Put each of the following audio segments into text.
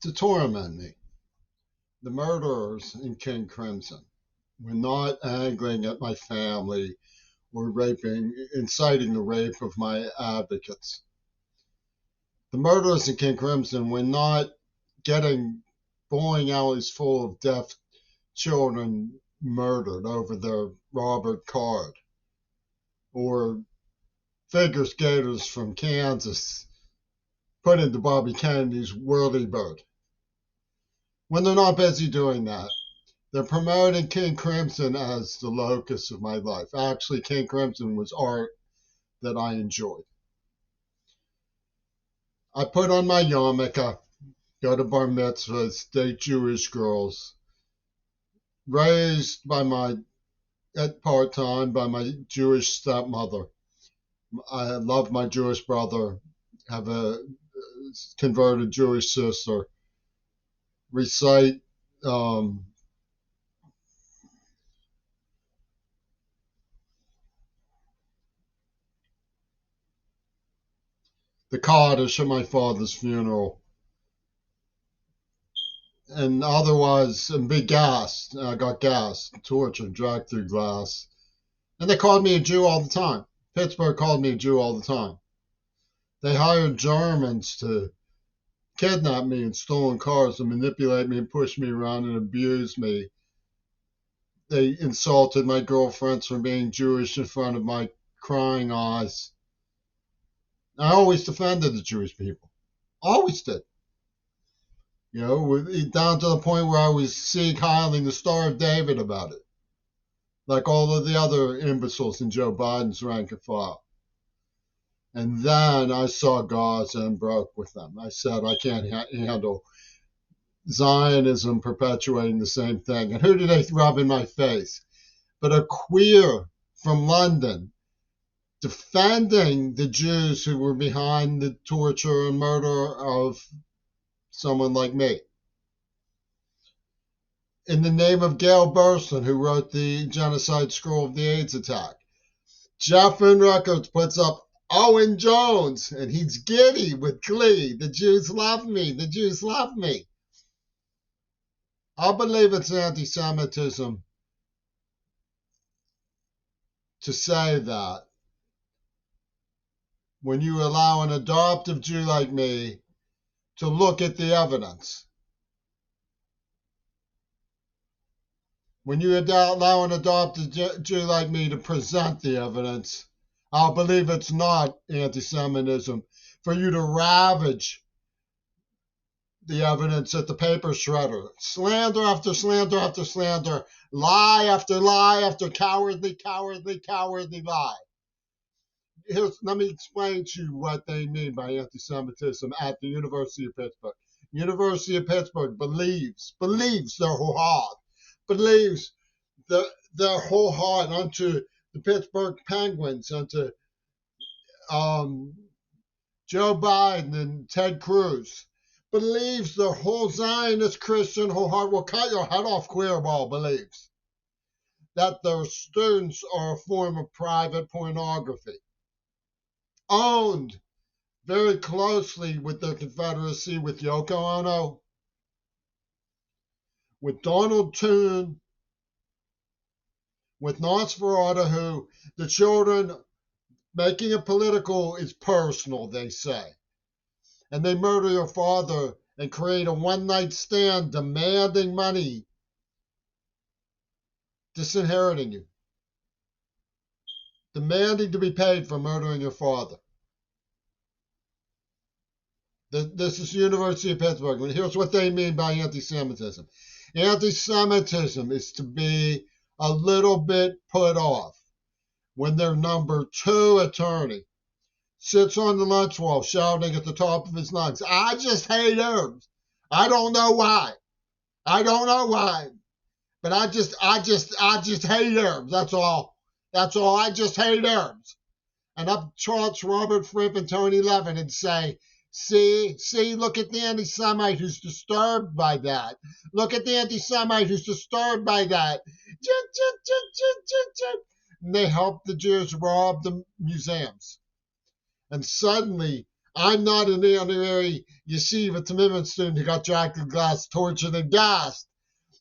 to torment me. The murderers in King Crimson were not angling at my family or inciting the rape of my advocates. The murderers in King Crimson were not getting bowling alleys full of deaf children murdered over their Robert card, or figure skaters from Kansas put into Bobby Kennedy's whirlybird. When they're not busy doing that, they're promoting King Crimson as the locus of my life. Actually, King Crimson was art that I enjoyed. I put on my yarmulke, go to bar mitzvahs, date Jewish girls, raised at part-time by my Jewish stepmother. I love my Jewish brother, have a converted Jewish sister, recite the Kaddish at my father's funeral, and otherwise, and be gassed. I got gassed, tortured, dragged through glass. And they called me a Jew all the time. Pittsburgh called me a Jew all the time. They hired Germans to kidnap me in stolen cars and manipulate me and push me around and abuse me. They insulted my girlfriends for being Jewish in front of my crying eyes. I always defended the Jewish people. Always did. You know, down to the point where I was Sieg Heiling the Star of David about it. Like all of the other imbeciles in Joe Biden's rank and file. And then I saw Gaza and broke with them. I said, I can't handle Zionism perpetuating the same thing. And who did they rub in my face? But a queer from London defending the Jews who were behind the torture and murder of someone like me. In the name of Gail Burstyn, who wrote the genocide scroll of the AIDS attack. Jeffrin Records puts up Owhen Jones, and he's giddy with glee. The Jews love me. The Jews love me. I believe it's anti-Semitism to say that when you allow an adoptive Jew like me to look at the evidence. When you allow an adopted Jew like me to present the evidence, I'll believe it's not anti-Semitism for you to ravage the evidence at the paper shredder. Slander after slander after slander, lie after lie after cowardly, cowardly, cowardly lie. Let me explain to you what they mean by anti-Semitism at the University of Pittsburgh. University of Pittsburgh believes their whole heart, believes their whole heart unto the Pittsburgh Penguins, unto Joe Biden and Ted Cruz, believes their whole Zionist Christian whole heart will cut your head off, queerball, believes that their students are a form of private pornography, owned very closely with the Confederacy, with Yoko Ono, with Donald Toon, with Nosferatu, who the children making it political is personal, they say. And they murder your father and create a one-night stand demanding money, disinheriting you, demanding to be paid for murdering your father. This is the University of Pittsburgh. And here's what they mean by anti-Semitism. Anti-Semitism is to be a little bit put off when their number 2 attorney sits on the lunch wall shouting at the top of his lungs, I just hate Arabs. I don't know why. I don't know why. But I just hate Arabs. That's all. That's all. I just hate Arabs. And up charts Robert Fripp and Tony Levin and say, see, look at the anti-Semite who's disturbed by that. Look at the anti-Semite who's disturbed by that. And they help the Jews rob the museums. And suddenly, I'm not an honorary yeshiva Tamim student who got dragged through glass, tortured, and gassed,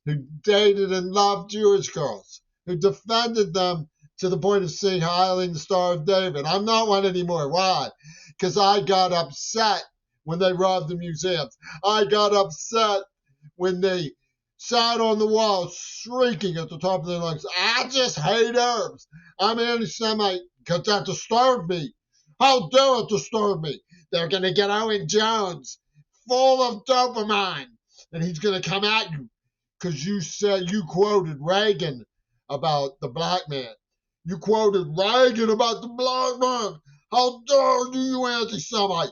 who dated and loved Jewish girls, who defended them to the point of saying, hailing the Star of David. I'm not one anymore. Why? Because I got upset when they robbed the museums. I got upset when they sat on the wall shrieking at the top of their lungs, I just hate Arabs. I'm anti-Semite because that disturbed me. How dare it disturb me? They're going to get Owen Jones full of dopamine, and he's going to come at you because you said you quoted Reagan about the black man. You quoted Reagan about the black man. How dare you, anti-Semite?